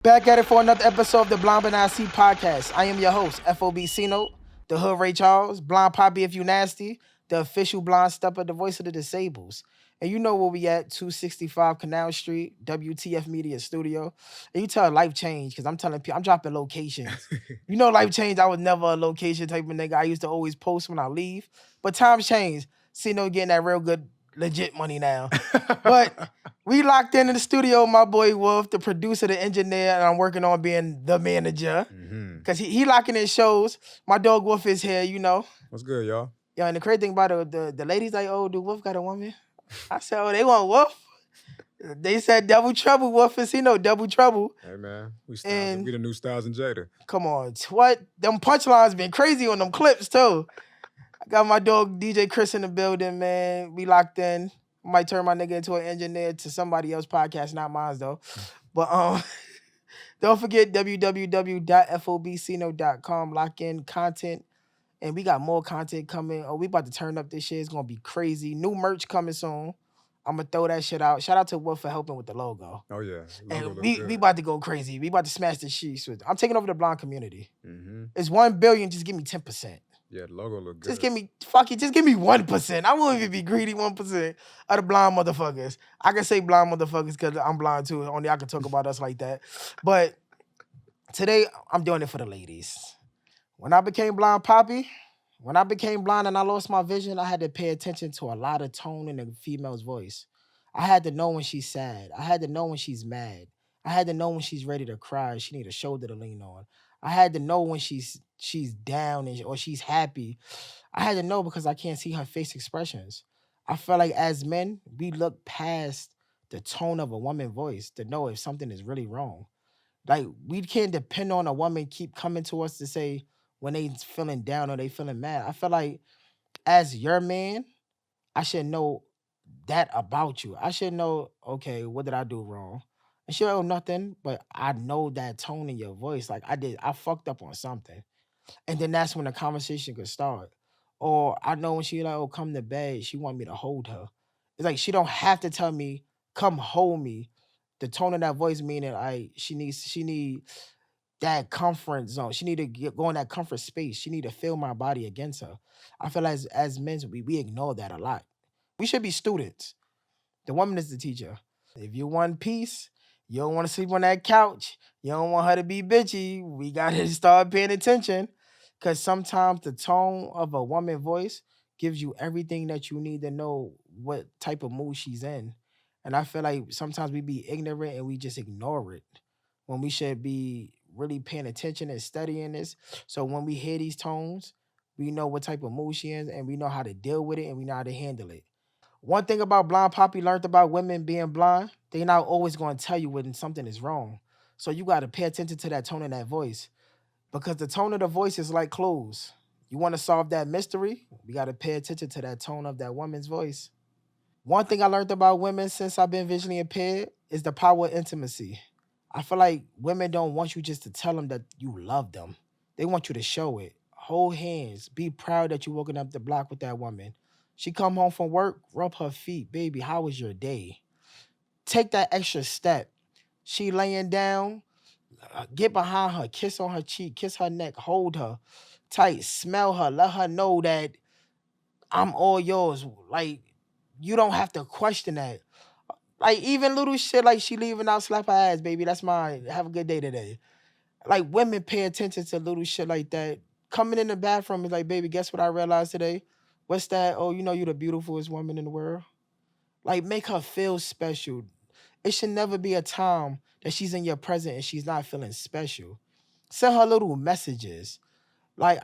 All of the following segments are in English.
Back at it for another episode of the Blind But Not See podcast. I am your host, FOB Cino, the Hood Ray Charles, Blind Poppy if you nasty, the official blind stepper, the voice of the disables. And you know where we at, 265 Canal Street, WTF Media Studio. And you tell life change, because I'm telling people, I'm dropping locations. You know life change, I was never a location type of nigga. I used to always post when I leave. But times change. Cino getting that real good, legit money now. But we locked in the studio, my boy Wolf, the producer, the engineer, and I'm working on being the manager. Cause he locking in shows. My dog Wolf is here, you know. What's good, y'all? Yo, and the crazy thing about the ladies like, oh, do Wolf got a woman? I said, oh, they want Wolf. They said double trouble, Wolf is he know double trouble. Hey man, And we the new Styles and Jada. come on, what? Them punchlines been crazy on them clips too. I got my dog DJ Chris in the building, man. We locked in. Might turn my nigga into an engineer to somebody else's podcast, not mine though. But don't forget www.fobcino.com. Lock in content. And we got more content coming. Oh, we about to turn up this shit. It's gonna be crazy. New merch coming soon. I'm gonna throw that shit out. Shout out to Wolf for helping with the logo. Oh yeah, And logo look we good. about to go crazy. We about to smash the sheets with. I'm taking over the blonde community. Mm-hmm. It's 1 billion. Just give me 10%. Yeah, the logo look good. Just give me, fuck it, just give me 1%. I won't even be greedy 1% of the blind motherfuckers. I can say blind motherfuckers because I'm blind too. Only I can talk about us like that. But today, I'm doing it for the ladies. When I became blind, Poppy, when I became blind and I lost my vision, I had to pay attention to a lot of tone in a female's voice. I had to know when she's sad. I had to know when she's mad. I had to know when she's ready to cry. She need a shoulder to lean on. I had to know when she's down or she's happy. I had to know because I can't see her face expressions. I feel like as men, we look past the tone of a woman's voice to know if something is really wrong. Like we can't depend on a woman keep coming to us to say when they feeling down or they feeling mad. I feel like as your man, I should know that about you. I should know, okay, what did I do wrong? And she don't know nothing, but I know that tone in your voice. Like I fucked up on something. And then that's when the conversation could start. Or I know when she like, oh, come to bed, she want me to hold her. It's like she don't have to tell me, come hold me. The tone of that voice meaning like she need that comfort zone. She need to go in that comfort space. She need to feel my body against her. I feel as men, we ignore that a lot. We should be students. The woman is the teacher. If you want peace, you don't want to sleep on that couch. You don't want her to be bitchy. We gotta start paying attention. Cause sometimes the tone of a woman's voice gives you everything that you need to know what type of mood she's in. And I feel like sometimes we be ignorant and we just ignore it when we should be really paying attention and studying this. So when we hear these tones, we know what type of mood she is and we know how to deal with it and we know how to handle it. One thing about blind Poppy learned about women being blind, they're not always going to tell you when something is wrong. So you got to pay attention to that tone in that voice because the tone of the voice is like clues. You want to solve that mystery, we got to pay attention to that tone of that woman's voice. One thing I learned about women since I've been visually impaired is the power of intimacy. I feel like women don't want you just to tell them that you love them. They want you to show it. Hold hands. Be proud that you're walking up the block with that woman. She come home from work, rub her feet. Baby, how was your day? Take that extra step. She laying down, get behind her, kiss on her cheek, kiss her neck, hold her tight, smell her, let her know that I'm all yours. Like, you don't have to question that. Like, even little shit like she leaving out, slap her ass, baby. That's mine. Have a good day today. Like, women pay attention to little shit like that. Coming in the bathroom is like, baby, guess what I realized today? What's that? Oh, you know you're the beautifulest woman in the world. Like, make her feel special. It should never be a time that she's in your presence and she's not feeling special. Send her little messages. Like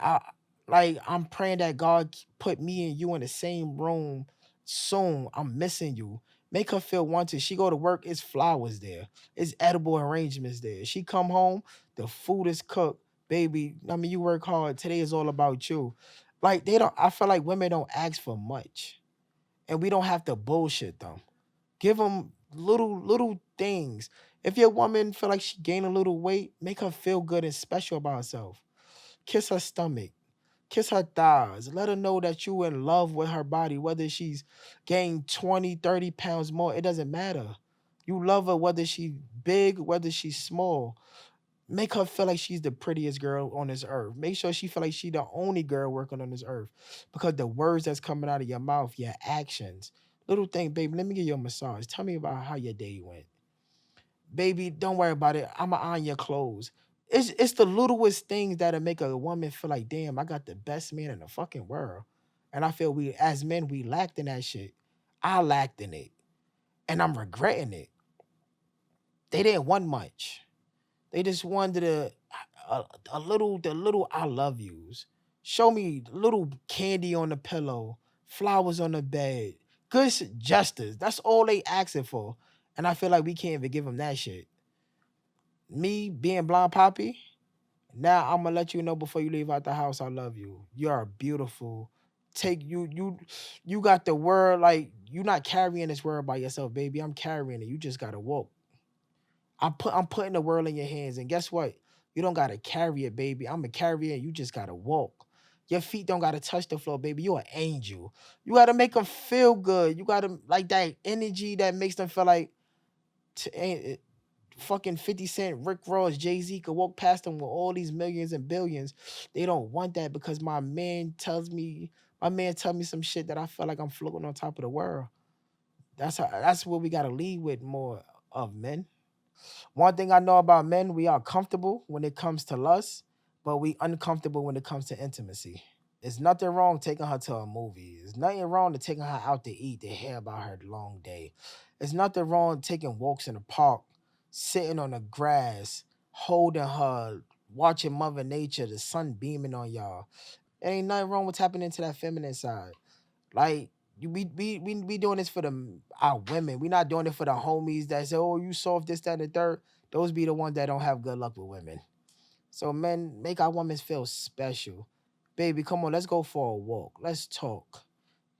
I'm praying that God put me and you in the same room soon. I'm missing you. Make her feel wanted. She go to work, it's flowers there. It's edible arrangements there. She come home, the food is cooked. Baby, I mean, you work hard. Today is all about you. Like they don't. I feel like women don't ask for much, and we don't have to bullshit them. Give them little things. If your woman feel like she gained a little weight, make her feel good and special about herself. Kiss her stomach, kiss her thighs. Let her know that you in love with her body, whether she's gained 20, 30 pounds more. It doesn't matter. You love her whether she's big, whether she's small. Make her feel like she's the prettiest girl on this earth. Make sure she feel like she the only girl working on this earth. Because the words that's coming out of your mouth, your actions, little thing, baby, let me give you a massage. Tell me about how your day went. Baby, don't worry about it. I'ma iron your clothes. It's the littlest things that'll make a woman feel like, damn, I got the best man in the fucking world. And I feel we as men, we lacked in that shit. I lacked in it. And I'm regretting it. They didn't want much. They just wanted a little the little I love yous. Show me little candy on the pillow, flowers on the bed, good gestures. That's all they asking for. And I feel like we can't even give them that shit. Me being blind poppy, now I'm gonna let you know before you leave out the house. I love you. You are beautiful. You got the world like you not carrying this world by yourself, baby. I'm carrying it. You just gotta walk. I'm putting the world in your hands, and guess what? You don't gotta carry it, baby. I'm a carrier. You just gotta walk. Your feet don't gotta touch the floor, baby. You're an angel. You gotta make them feel good. You gotta like that energy that makes them feel like fucking 50 Cent, Rick Ross, Jay-Z could walk past them with all these millions and billions. They don't want that because my man tell me some shit that I feel like I'm floating on top of the world. That's what we gotta lead with more of men. One thing I know about men, we are comfortable when it comes to lust, but we uncomfortable when it comes to intimacy. It's nothing wrong taking her to a movie. There's nothing wrong to taking her out to eat to hear about her long day. There's nothing wrong taking walks in the park, sitting on the grass, holding her, watching Mother Nature, the sun beaming on y'all. There ain't nothing wrong with tapping into that feminine side. Like we doing this for our women. We not doing it for the homies that say, "Oh, you soft this, that, and the third." Those be the ones that don't have good luck with women. So men, make our women feel special. Baby, come on, let's go for a walk. Let's talk.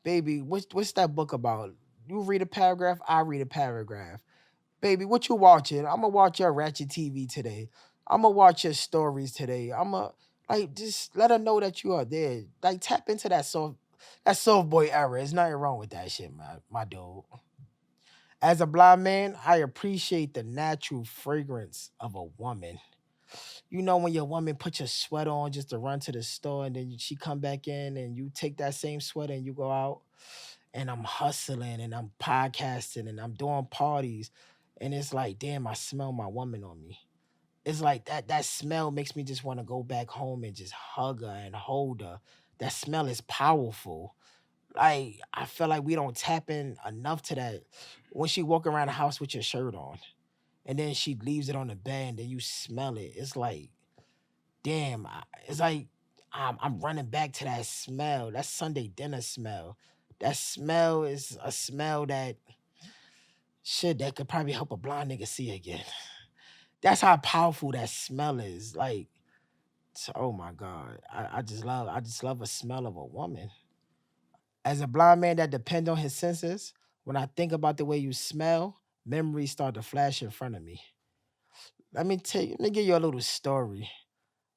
Baby, what's that book about? You read a paragraph, I read a paragraph. Baby, what you watching? I'm gonna watch your Ratchet TV today. I'm gonna watch your stories today. I'm gonna like just let her know that you are there. Like tap into that soft boy era. There's nothing wrong with that shit, my dude. As a blind man, I appreciate the natural fragrance of a woman. You know when your woman put your sweater on just to run to the store and then she come back in and you take that same sweater and you go out and I'm hustling and I'm podcasting and I'm doing parties and it's like, damn, I smell my woman on me. It's like that smell makes me just want to go back home and just hug her and hold her. That smell is powerful. Like I feel like we don't tap in enough to that. When she walk around the house with your shirt on, and then she leaves it on the bed, and then you smell it. It's like, damn. It's like I'm running back to that smell. That Sunday dinner smell. That smell is a smell that shit that could probably help a blind nigga see again. That's how powerful that smell is. Like, oh my god, I just love a smell of a woman. As a blind man that depend on his senses, when I think about the way you smell, memories start to flash in front of me. Let me give you a little story.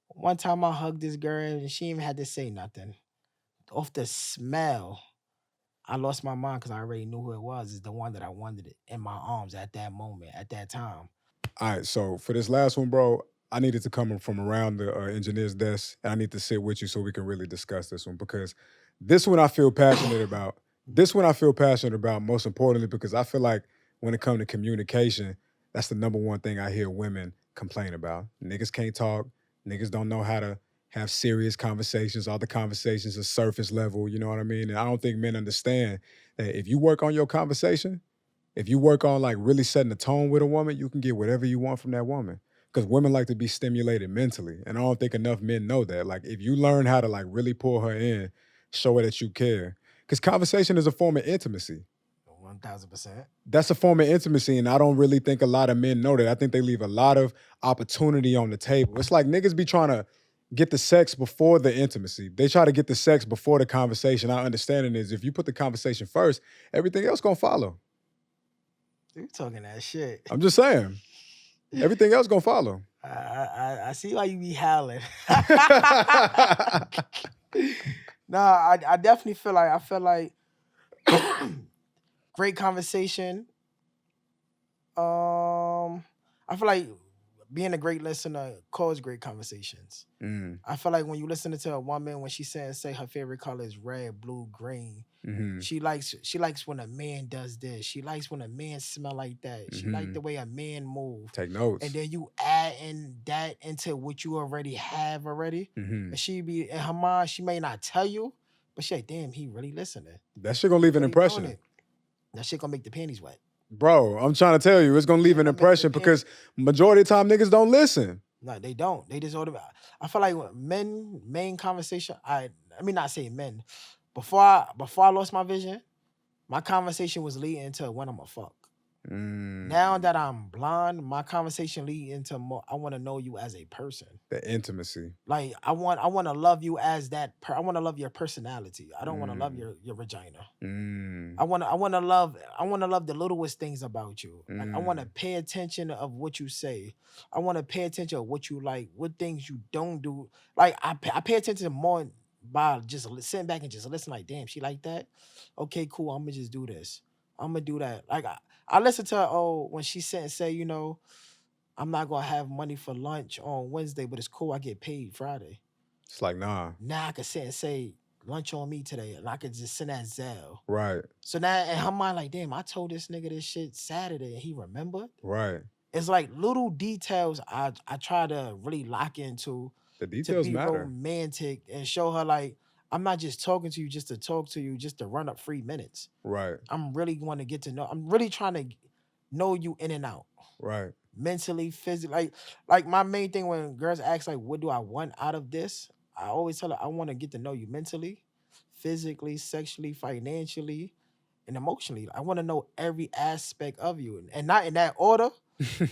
One time I hugged this girl and she even had to say nothing. Off the smell, I lost my mind because I already knew who it was. It's the one that I wanted it in my arms at that moment, at that time. All right, so for this last one, bro, I needed to come from around the engineer's desk, and I need to sit with you so we can really discuss this one because this one I feel passionate about. This one I feel passionate about most importantly because I feel like when it comes to communication, that's the number one thing I hear women complain about. Niggas can't talk. Niggas don't know how to have serious conversations. All the conversations are surface level. You know what I mean? And I don't think men understand that if you work on your conversation, if you work on like really setting the tone with a woman, you can get whatever you want from that woman. Because women like to be stimulated mentally. And I don't think enough men know that. Like if you learn how to like really pull her in, show her that you care. Because conversation is a form of intimacy. 1000%. That's a form of intimacy. And I don't really think a lot of men know that. I think they leave a lot of opportunity on the table. It's like niggas be trying to get the sex before the intimacy. They try to get the sex before the conversation. Our understanding is if you put the conversation first, everything else gonna follow. You talking that shit. I'm just saying. Everything else gonna follow. I see why you be howling. Nah, I definitely feel like great conversation I feel like being a great listener causes great conversations. I feel like when you listen to a woman when she say her favorite color is red, blue, green, Mm-hmm. she likes when a man does this. She likes when a man smell like that. She like the way a man move. Take notes. And then you add in that into what you already have already. Mm-hmm. And she be in her mind, she may not tell you, but she like, damn, he really listening. That shit gonna leave an Really doing impression. it. That shit gonna make the panties wet. Bro, I'm trying to tell you, it's gonna leave an gonna make the impression because majority of the time niggas don't listen. No, they don't. They just order. I feel like men main conversation. I mean not say men. Before I lost my vision, my conversation was leading to when I'm a fuck. Now that I'm blonde, my conversation lead into more. I want to know you as a person. The intimacy. Like I want to love you as that. I want to love your personality. I don't want to love your vagina. I want to love the littlest things about you. Like I want to pay attention of what you say. I want to pay attention of what you like, what things you don't do. Like I pay attention more by just sitting back and just listen. Like damn, she like that. Okay, cool. I'm gonna just do this. I'm gonna do that. Like I listen to her, when she said and say, I'm not gonna have money for lunch on Wednesday, but it's cool. I get paid Friday. It's like nah. Now I can sit and say lunch on me today, and I could just send that Zelle. Right. So now in her mind, like, damn, I told this nigga this shit Saturday, and he remembered. Right. It's like little details I try to really lock into. The details to be matter. Romantic and show her like I'm not just talking to you just to talk to you, just to run up 3 minutes. Right. I'm really want to get to know. I'm really trying to know you in and out. Right. Mentally, physically, like my main thing when girls ask like, what do I want out of this? I always tell her I want to get to know you mentally, physically, sexually, financially, and emotionally. I want to know every aspect of you, and not in that order,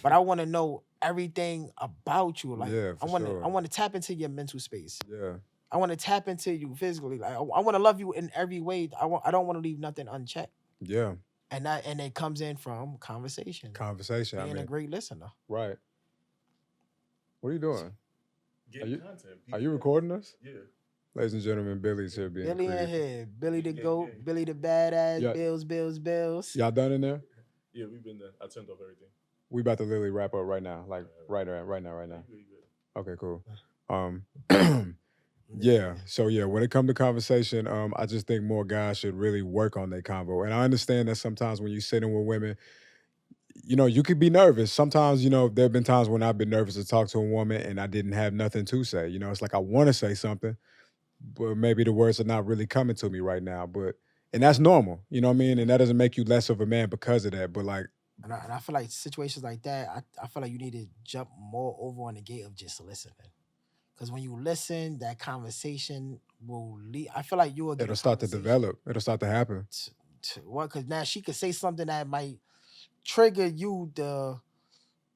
but I want to know everything about you. Like Yeah, I for want to tap into your mental space. Yeah. I want to tap into you physically. Like I want to love you in every way. I don't want to leave nothing unchecked. Yeah. And it comes in from conversation. Conversation. Being a great listener. Right. What are you doing? Getting content. Are you recording us? Yeah. Ladies and gentlemen, Billy's here being Billy in here. Billy the GOAT. Billy the badass. Yeah. Bills. Y'all done in there? Yeah, we've been there. I turned off everything. We about to literally wrap up right now. Like right now. Okay, cool. Yeah. So yeah, when it comes to conversation, I just think more guys should really work on their convo. And I understand that sometimes when you sitting with women, you could be nervous. Sometimes, there have been times when I've been nervous to talk to a woman and I didn't have nothing to say. It's like I want to say something, but maybe the words are not really coming to me right now. And that's normal. You know what I mean? And that doesn't make you less of a man because of that. But like, and I feel like situations like that, I feel like you need to jump more over on the gate of just listening. Because when you listen, that conversation will lead. I feel like you will get it'll start to develop. It'll start to happen. What? Because now she could say something that might trigger you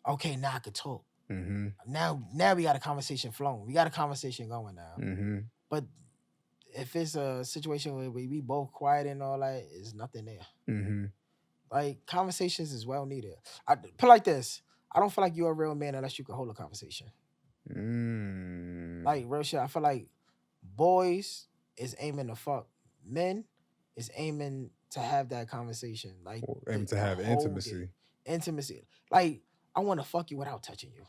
okay, now I could talk. Mm-hmm. Now we got a conversation flowing. We got a conversation going now. Mm-hmm. But if it's a situation where we both quiet and all that, there's nothing there. Mm-hmm. Like conversations is well needed. I put like this. I don't feel like you're a real man unless you can hold a conversation. Like real shit. I feel like boys is aiming to fuck. Men is aiming to have that conversation. Like aiming to have intimacy. Intimacy. Like I want to fuck you without touching you.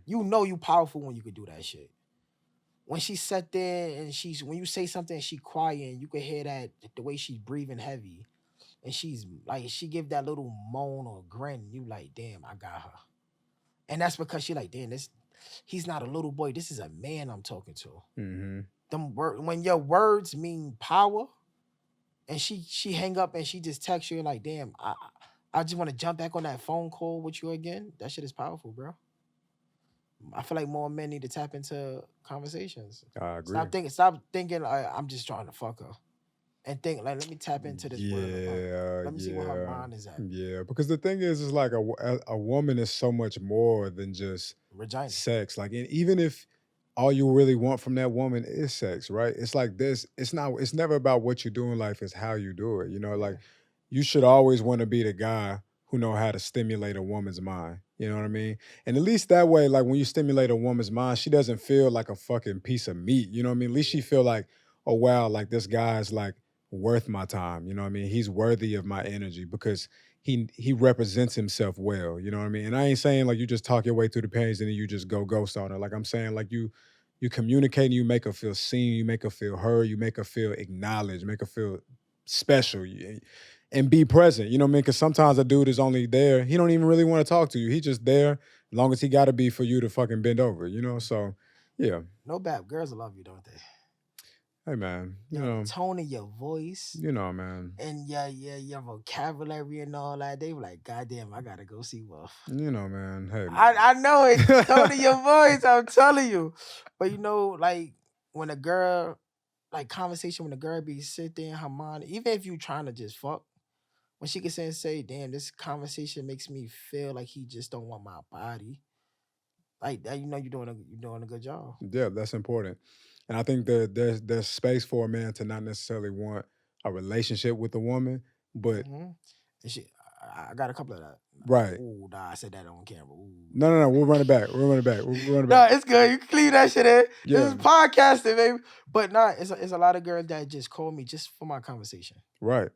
You know you powerful when you could do that shit. When she sat there and when you say something and she quiet, you can hear that the way she's breathing heavy. And she's like, she give that little moan or grin. You like, damn, I got her. And that's because she like, damn, he's not a little boy. This is a man I'm talking to. Mm-hmm. When your words mean power, and she hang up and she just text you like, damn, I just want to jump back on that phone call with you again. That shit is powerful, bro. I feel like more men need to tap into conversations. I agree. Stop thinking I'm just trying to fuck her. And think like, let me tap into this. Let me see what her mind is at. Yeah, because the thing is like a woman is so much more than just vagina. Sex. Like, and even if all you really want from that woman is sex, right? It's like this. It's never about what you do in life. It's how you do it. Like you should always want to be the guy who know how to stimulate a woman's mind. You know what I mean? And at least that way, like when you stimulate a woman's mind, she doesn't feel like a fucking piece of meat. You know what I mean? At least she feel like, oh wow, like this guy's like worth my time. You know what I mean? He's worthy of my energy because he represents himself well. You know what I mean? And I ain't saying like you just talk your way through the page and then you just go ghost on her. Like I'm saying like you communicate and you make her feel seen, you make her feel heard, you make her feel acknowledged, make her feel special. And be present. You know what I mean? Because sometimes a dude is only there. He don't even really want to talk to you. He just there as long as he got to be for you to fucking bend over. You know? So yeah. No bad. Girls love you, don't they? Hey man, you Your know, tone of your voice man. and your vocabulary and all that. They were like, God damn, I gotta go see Wolf. You know, man. Hey, man. I know it. Tone of your voice, I'm telling you. But you know, like when a girl, like conversation when a girl be sit there in her mind, even if you trying to just fuck, when she can say, damn, this conversation makes me feel like he just don't want my body. Like that, you know you're doing a good job. Yeah, that's important. And I think that there's space for a man to not necessarily want a relationship with a woman, but And she, I got a couple of that. right. Ooh, nah, I said that on camera. Ooh. No, we'll run it back. We'll run it back. We'll run it Nah, back. it's good. You can clean that shit in. This is Yeah. podcasting, baby. But nah, it's a lot of girls that just call me just for my conversation. Right.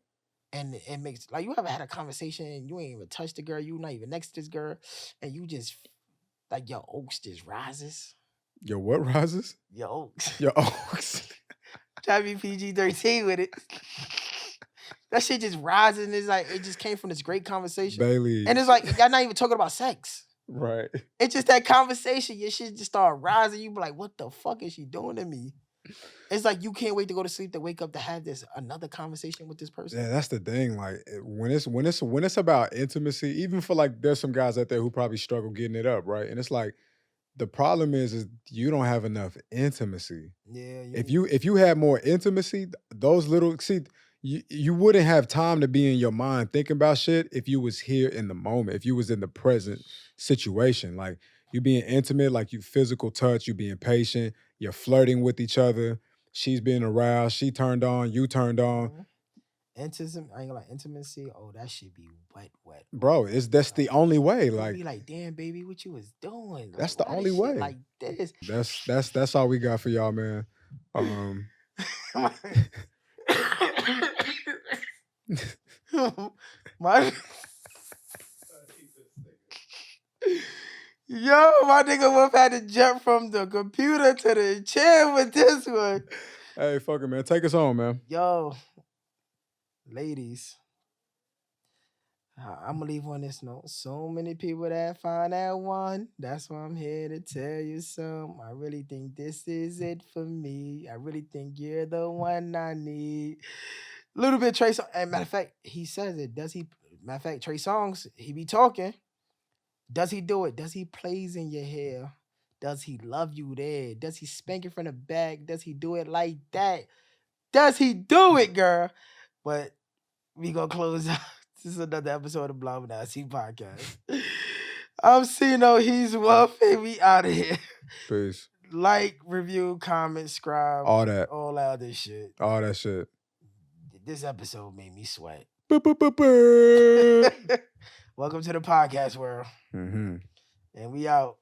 And it makes like you ever had a conversation and you ain't even touched the girl, you not even next to this girl, and you just like your oaks just rises. Your what rises? Your oaks. Your oaks. Try to be PG-13 with it. That shit just rises and it's like it just came from this great conversation. Bailey. And it's like y'all not even talking about sex. Right. It's just that conversation. Your shit just start rising. You be like, what the fuck is she doing to me? It's like you can't wait to go to sleep to wake up to have this another conversation with this person. Yeah, that's the thing. Like when it's about intimacy, even for like there's some guys out there who probably struggle getting it up, right? And it's like the problem is you don't have enough intimacy. Yeah. If you had more intimacy, those little you wouldn't have time to be in your mind thinking about shit if you was here in the moment, if you was in the present situation. Like you being intimate, like you physical touch, you being patient, you're flirting with each other, she's being aroused, she turned on, you turned on. Intimacy, I ain't gonna lie, intimacy. Oh, that should be wet. Bro, that's the only way. You Like be like, damn, baby, what you was doing? Like, that's the why only this shit way. like this. That's all we got for y'all, man. My Yo, my nigga Wolf had to jump from the computer to the chair with this one. Hey, fuck it, man. Take us home, man. Yo, ladies, I'm gonna leave on this note. So many people that find that one. That's why I'm here to tell you something. I really think this is it for me. I really think you're the one I need. Little bit Trey Songz. And matter of fact, he says it. Does he? Matter of fact, Trey Songz, he be talking. Does he do it? Does he plays in your hair? Does he love you there? Does he spank you from the back? Does he do it like that? Does he do it, girl? But we gonna close out. This is another episode of Blah Blah See podcast. I'm Cino, he's Wolf, and we out of here. Peace. Like, review, comment, subscribe, All that. all that other shit. All that shit. This episode made me sweat. Boop. Welcome to the podcast world. Mm-hmm. And we out.